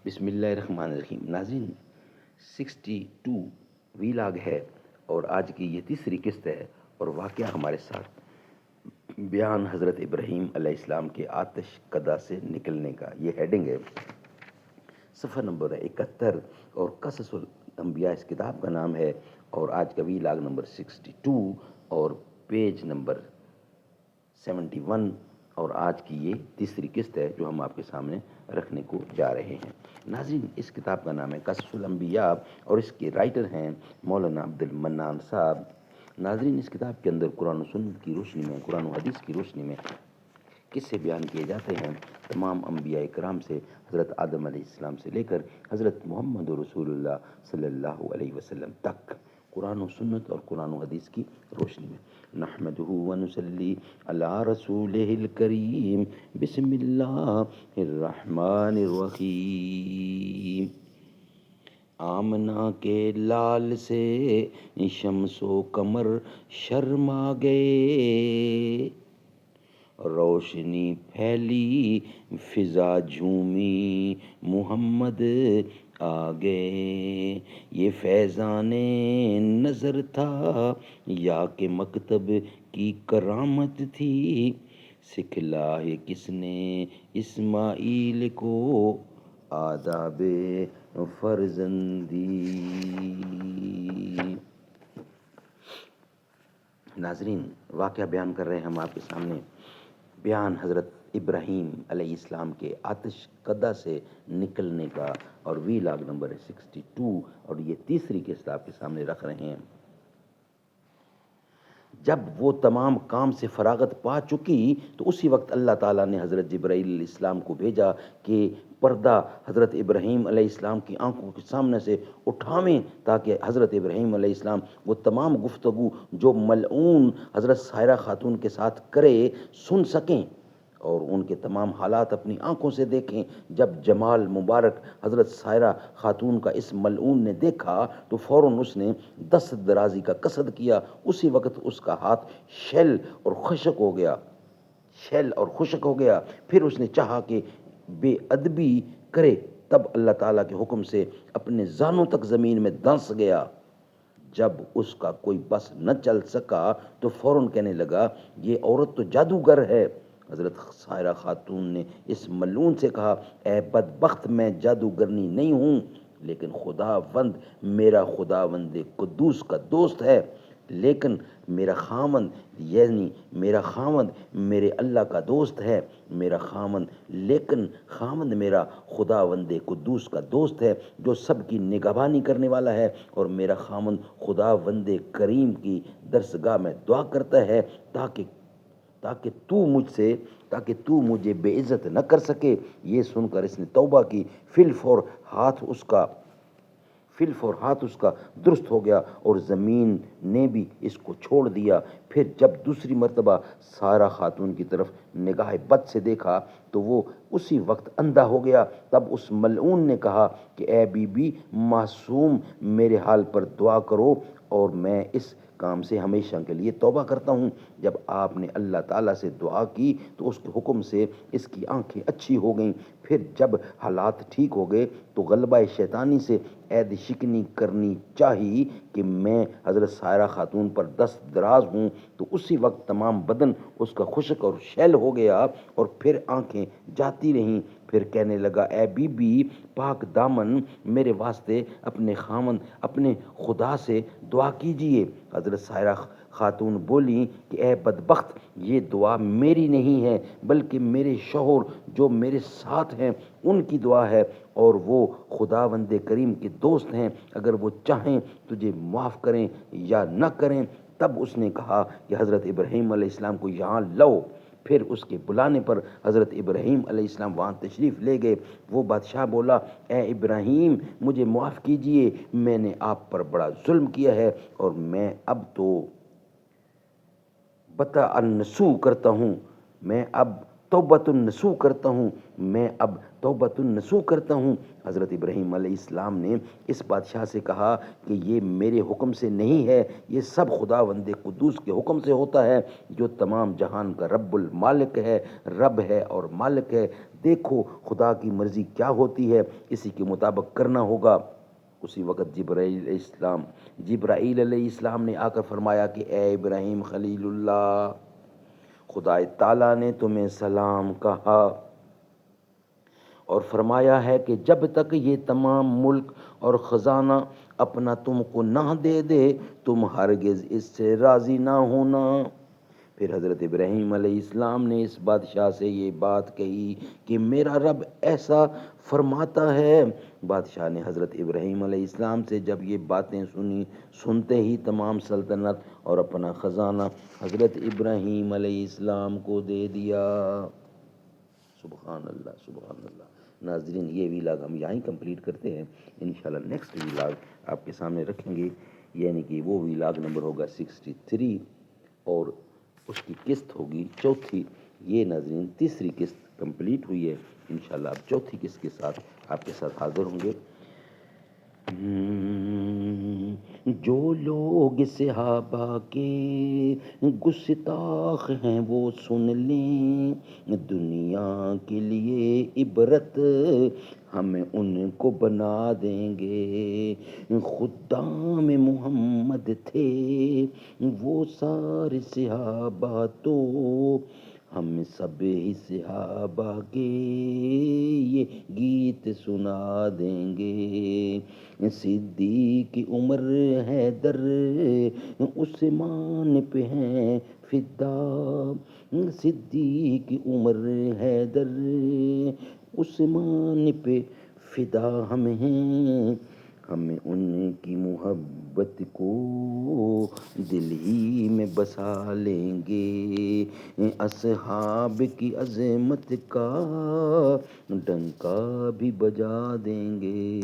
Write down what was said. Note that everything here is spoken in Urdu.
بسم اللہ الرحمن الرحیم۔ ناظرین، 62 ویلاگ ہے اور آج کی یہ تیسری قسط ہے، اور واقعہ ہمارے ساتھ بیان حضرت ابراہیم علیہ السلام کے آتش کدا سے نکلنے کا، یہ ہیڈنگ ہے۔ صفحہ نمبر 71 اور قصص الانبیاء اس کتاب کا نام ہے، اور آج کا ویلاگ نمبر 62 اور پیج نمبر 71، اور آج کی یہ تیسری قسط ہے جو ہم آپ کے سامنے رکھنے کو جا رہے ہیں۔ ناظرین، اس کتاب کا نام ہے قصص الانبیاء اور اس کے رائٹر ہیں مولانا عبد المنان صاحب۔ ناظرین، اس کتاب کے اندر قرآن و سنت کی روشنی میں، قرآن و حدیث کی روشنی میں قصے بیان کیے جاتے ہیں تمام انبیاء کرام سے، حضرت آدم علیہ السلام سے لے کر حضرت محمد رسول اللہ صلی اللہ علیہ وسلم تک، قرآن و سنت اور قرآن و حدیث کی روشنی میں۔ نحمدہ ونصلی علی رسولہ الکریم، بسم اللہ الرحمن الرحیم۔ آمنہ کے لال سے شمس و قمر شرما گئے، روشنی پھیلی فضا جھومی محمد آ گئے۔ یہ فیضان نظر تھا یا کہ مکتب کی کرامت تھی، سکھلائے کس نے اسماعیل کو آداب فرزندی۔ ناظرین، واقعہ بیان کر رہے ہیں ہم آپ کے سامنے، بیان حضرت ابراہیم علیہ السلام کے آتش کدا سے نکلنے کا، اور ویلاگ نمبر 62 اور یہ تیسری قسط آپ کے سامنے رکھ رہے ہیں۔ جب وہ تمام کام سے فراغت پا چکی تو اسی وقت اللہ تعالیٰ نے حضرت جبرائیل علیہ السلام کو بھیجا کہ پردہ حضرت ابراہیم علیہ السلام کی آنکھوں کے سامنے سے اٹھاویں، تاکہ حضرت ابراہیم علیہ السلام وہ تمام گفتگو جو ملعون حضرت سائرہ خاتون کے ساتھ کرے سن سکیں اور ان کے تمام حالات اپنی آنکھوں سے دیکھیں۔ جب جمال مبارک حضرت سائرہ خاتون کا اس ملعون نے دیکھا تو فوراً اس نے دست درازی کا قصد کیا۔ اسی وقت اس کا ہاتھ شیل اور خشک ہو گیا۔ پھر اس نے چاہا کہ بے ادبی کرے، تب اللہ تعالیٰ کے حکم سے اپنے زانوں تک زمین میں دھنس گیا۔ جب اس کا کوئی بس نہ چل سکا تو فوراً کہنے لگا، یہ عورت تو جادوگر ہے۔ حضرت سائرہ خاتون نے اس ملعون سے کہا، اے بدبخت، میں جادوگرنی نہیں ہوں، لیکن خداوند میرا خداوند قدوس کا دوست ہے، لیکن میرا خاوند میرے اللہ کا دوست ہے، لیکن خاوند میرا خداوند قدوس کا دوست ہے جو سب کی نگہبانی کرنے والا ہے، اور میرا خاوند خداوند کریم کی درسگاہ میں دعا کرتا ہے تاکہ تو مجھے بے عزت نہ کر سکے۔ یہ سن کر اس نے توبہ کی، فی الفور ہاتھ اس کا درست ہو گیا اور زمین نے بھی اس کو چھوڑ دیا۔ پھر جب دوسری مرتبہ سائرہ خاتون کی طرف نگاہ بد سے دیکھا تو وہ اسی وقت اندھا ہو گیا۔ تب اس ملعون نے کہا کہ اے بی بی معصوم، میرے حال پر دعا کرو اور میں اس کام سے ہمیشہ کے لیے توبہ کرتا ہوں۔ جب آپ نے اللہ تعالیٰ سے دعا کی تو اس کے حکم سے اس کی آنکھیں اچھی ہو گئیں۔ پھر جب حالات ٹھیک ہو گئے تو غلبہ شیطانی سے عہد شکنی کرنی چاہی کہ میں حضرت سائرہ خاتون پر دست دراز ہوں، تو اسی وقت تمام بدن اس کا خشک اور شیل ہو گیا اور پھر آنکھیں جاتی رہیں۔ پھر کہنے لگا، اے بی بی پاک دامن، میرے واسطے اپنے خاوند اپنے خدا سے دعا کیجئے۔ حضرت سائرہ خاتون بولی کہ اے بدبخت، یہ دعا میری نہیں ہے بلکہ میرے شوہر جو میرے ساتھ ہیں ان کی دعا ہے، اور وہ خداوند کریم کے دوست ہیں، اگر وہ چاہیں تجھے معاف کریں یا نہ کریں۔ تب اس نے کہا کہ حضرت ابراہیم علیہ السلام کو یہاں لاؤ۔ پھر اس کے بلانے پر حضرت ابراہیم علیہ السلام وہاں تشریف لے گئے۔ وہ بادشاہ بولا، اے ابراہیم، مجھے معاف کیجئے، میں نے آپ پر بڑا ظلم کیا ہے اور میں اب توبۃ النصوح کرتا ہوں۔ حضرت ابراہیم علیہ السلام نے اس بادشاہ سے کہا کہ یہ میرے حکم سے نہیں ہے، یہ سب خداوند قدوس کے حکم سے ہوتا ہے جو تمام جہان کا رب المالک ہے، رب ہے اور مالک ہے۔ دیکھو خدا کی مرضی کیا ہوتی ہے، اسی کے مطابق کرنا ہوگا۔ اسی وقت جبرائیل علیہ السلام نے آ کر فرمایا کہ اے ابراہیم خلیل اللہ، خدا تعالیٰ نے تمہیں سلام کہا اور فرمایا ہے کہ جب تک یہ تمام ملک اور خزانہ اپنا تم کو نہ دے دے تم ہرگز اس سے راضی نہ ہونا۔ پھر حضرت ابراہیم علیہ السلام نے اس بادشاہ سے یہ بات کہی کہ میرا رب ایسا فرماتا ہے۔ بادشاہ نے حضرت ابراہیم علیہ السلام سے جب یہ باتیں سنی، سنتے ہی تمام سلطنت اور اپنا خزانہ حضرت ابراہیم علیہ السلام کو دے دیا۔ سبحان اللہ، سبحان اللہ۔ ناظرین، یہ ویلاگ ہم یہاں ہی کمپلیٹ کرتے ہیں، انشاءاللہ نیکسٹ ویلاگ آپ کے سامنے رکھیں گے، یعنی کہ وہ ویلاگ نمبر ہوگا 63 اور اس کی قسط ہوگی چوتھی۔ یہ ناظرین تیسری قسط کمپلیٹ ہوئی ہے، انشاءاللہ اب چوتھی قسط کے ساتھ آپ کے ساتھ حاضر ہوں گے۔ جو لوگ صحابہ کے گستاخ ہیں وہ سن لیں، دنیا کے لیے عبرت ہم ان کو بنا دیں گے۔ خدام محمد تھے وہ سارے صحابہ تو ہم سب ہی صحابہ کے یہ گیت سنا دیں گے۔ صدیق عمر حیدر عثمان پہ ہیں فدا، صدیق عمر حیدر عثمان پہ فدا ہم ہیں۔ ہمیں ان کی محبت کو دل ہی میں بسا لیں گے، اصحاب کی عظمت کا ڈنکا بھی بجا دیں گے۔